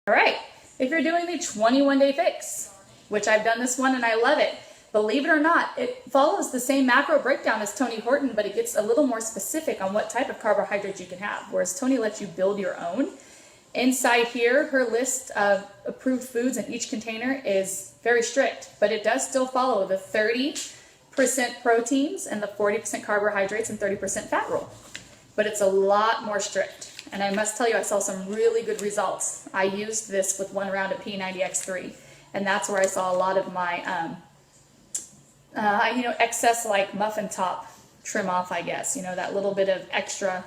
All right, if you're doing the 21-day fix, which I've done this one and I love it, believe it or not, it follows the same macro breakdown as Tony Horton, but it gets a little more specific on what type of carbohydrates you can have, whereas Tony lets you build your own. Inside here, her list of approved foods in each container is very strict, but it does still follow the 30% proteins and the 40% carbohydrates and 30% fat rule. But it's a lot more strict. And I must tell you, I saw some really good results. I used this with one round of P90X3, and that's where I saw a lot of my excess like muffin top trim off, I guess. You know, that little bit of extra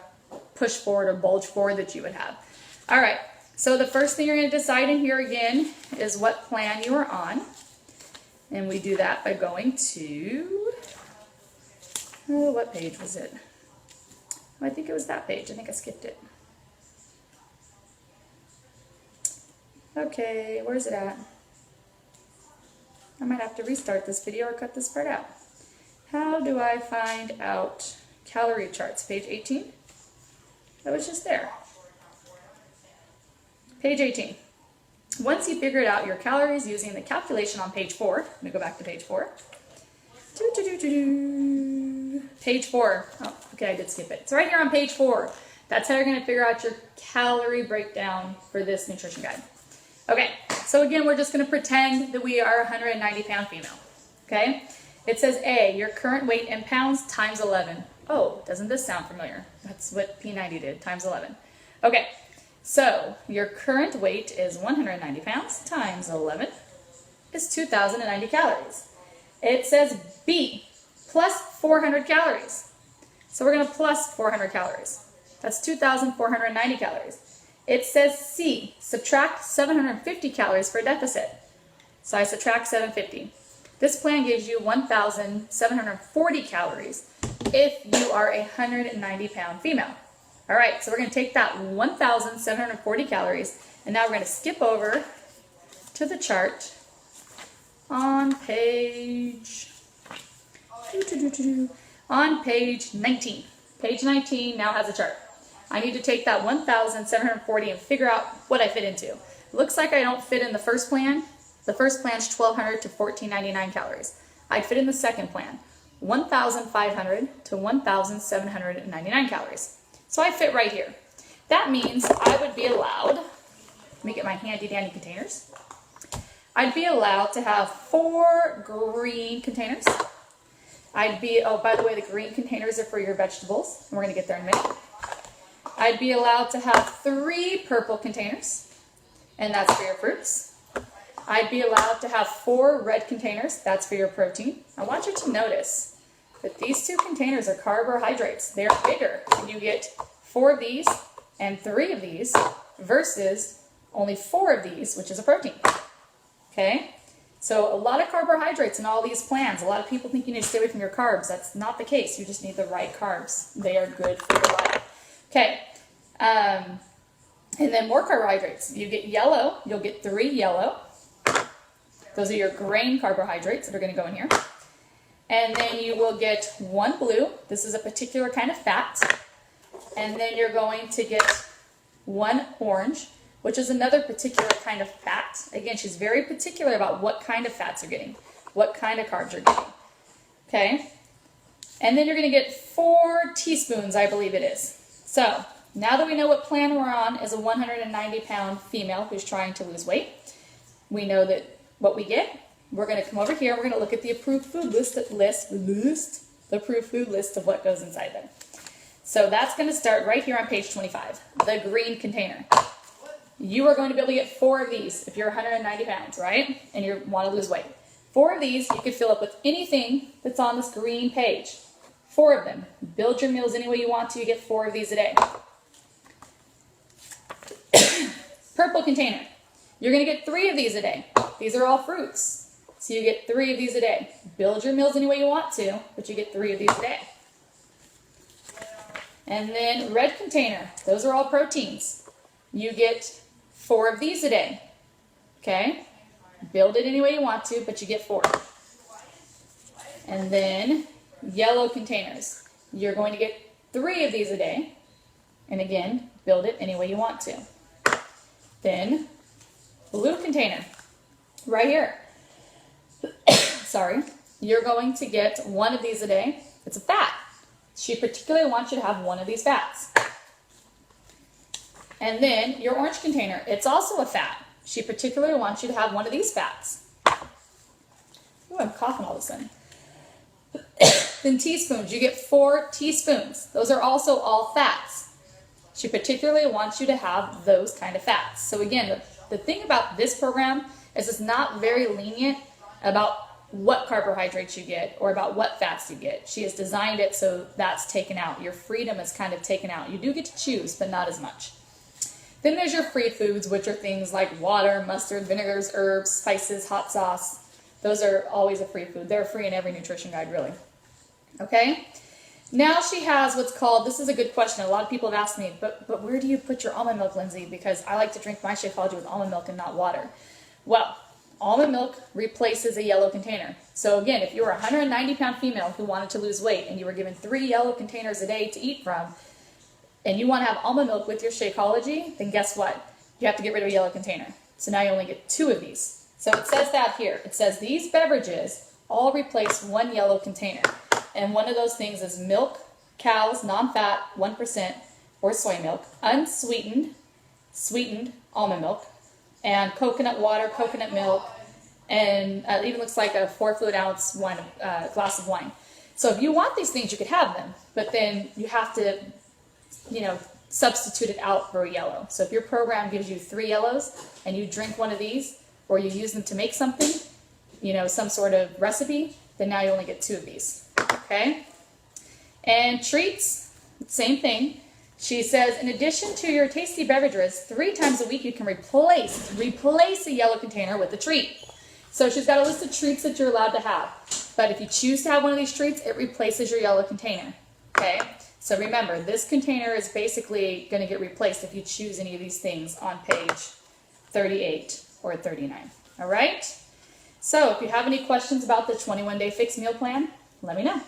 push forward or bulge forward that you would have. All right, so the first thing you're going to decide in here again is what plan you are on. And we do that by going to, what page was it? Oh, I think it was that page. I think I skipped it. Okay, where's it at? I might have to restart this video or cut this part out. How do I find out calorie charts? Page 18? That was just there. Page 18. Once you figured out your calories using the calculation on page 4, let me go back to page 4. Page 4. Oh, okay, I did skip it. It's right here on page 4. That's how you're going to figure out your calorie breakdown for this nutrition guide. Okay, so again, we're just going to pretend that we are a 190-pound female. Okay? It says A, your current weight in pounds times 11. Oh, doesn't this sound familiar? That's what P90 did, times 11. Okay. So, your current weight is 190 pounds times 11 is 2,090 calories. It says B, plus 400 calories. So we're going to plus 400 calories. That's 2,490 calories. It says C, subtract 750 calories for a deficit. So I subtract 750. This plan gives you 1,740 calories if you are a 190-pound female. All right, so we're going to take that 1,740 calories, and now we're going to skip over to the chart on page 19. Page 19 now has a chart. I need to take that 1,740 and figure out what I fit into. Looks like I don't fit in the first plan. The first plan is 1,200 to 1,499 calories. I'd fit in the second plan, 1,500 to 1,799 calories. So I fit right here. That means I would be allowed, let me get my handy dandy containers. I'd be allowed to have 4 green containers. Oh, by the way, the green containers are for your vegetables. And we're going to get there in a minute. I'd be allowed to have 3 purple containers, and that's for your fruits. I'd be allowed to have 4 red containers. That's for your protein. I want you to notice that these 2 containers are carbohydrates. They're bigger, and you get 4 of these and 3 of these versus only 4 of these, which is a protein. Okay? So a lot of carbohydrates in all these plans. A lot of people think you need to stay away from your carbs. That's not the case. You just need the right carbs. They are good for your life. Okay. And then more carbohydrates. You get yellow. You'll get 3 yellow. Those are your grain carbohydrates that are going to go in here. And then you will get 1 blue. This is a particular kind of fat. And then you're going to get 1 orange, which is another particular kind of fat. Again, she's very particular about what kind of fats you're getting, what kind of carbs you're getting. Okay? And then you're going to get 4 teaspoons, I believe it is. So, now that we know what plan we're on as a 190-pound female who's trying to lose weight, we know that what we get. We're going to come over here and we're going to look at the approved food list, the approved food list of what goes inside them. So that's going to start right here on page 25, the green container. You are going to be able to get 4 of these if you're 190 pounds, right? And you want to lose weight. 4 of these you can fill up with anything that's on this green page. 4 of them. Build your meals any way you want to. You get 4 of these a day. Purple container. You're going to get 3 of these a day. These are all fruits. So you get 3 of these a day. Build your meals any way you want to, but you get 3 of these a day. And then red container. Those are all proteins. You get 4 of these a day. Okay? Build it any way you want to, but you get 4. And then yellow containers. You're going to get 3 of these a day. And again, build it any way you want to. Then blue container right here. Sorry. You're going to get one of these a day. It's a fat. She particularly wants you to have one of these fats. And then your orange container, it's also a fat. She particularly wants you to have one of these fats. Ooh, I'm coughing all of a sudden. Then teaspoons, you get 4 teaspoons. Those are also all fats. She particularly wants you to have those kind of fats. So again, the thing about this program is it's not very lenient about what carbohydrates you get or about what fats you get. She has designed it so that's taken out. Your freedom is kind of taken out. You do get to choose, but not as much. Then there's your free foods, which are things like water, mustard, vinegars, herbs, spices, hot sauce. Those are always a free food. They're free in every nutrition guide, really. Okay? Now she has what's called, this is a good question. A lot of people have asked me, but where do you put your almond milk, Lindsay? Because I like to drink my Shakeology with almond milk and not water. Well, almond milk replaces a yellow container. So again, if you were a 190-pound female who wanted to lose weight and you were given 3 yellow containers a day to eat from, and you want to have almond milk with your Shakeology, then guess what? You have to get rid of a yellow container. So now you only get 2 of these. So it says that here. It says these beverages all replace 1 yellow container. And one of those things is milk, cows, non-fat, 1%, or soy milk, unsweetened, sweetened almond milk, and coconut water, coconut milk, and it even looks like a 4 fluid ounce wine, glass of wine. So if you want these things, you could have them, but then you have to, substitute it out for a yellow. So if your program gives you 3 yellows and you drink one of these, or you use them to make something, some sort of recipe, then now you only get 2 of these. Okay? And treats, same thing. She says, in addition to your tasty beverages, 3 times a week you can replace a yellow container with a treat. So she's got a list of treats that you're allowed to have. But if you choose to have one of these treats, it replaces your yellow container. Okay? So remember, this container is basically going to get replaced if you choose any of these things on page 38 or 39. All right? So if you have any questions about the 21-day fixed meal plan, let me know.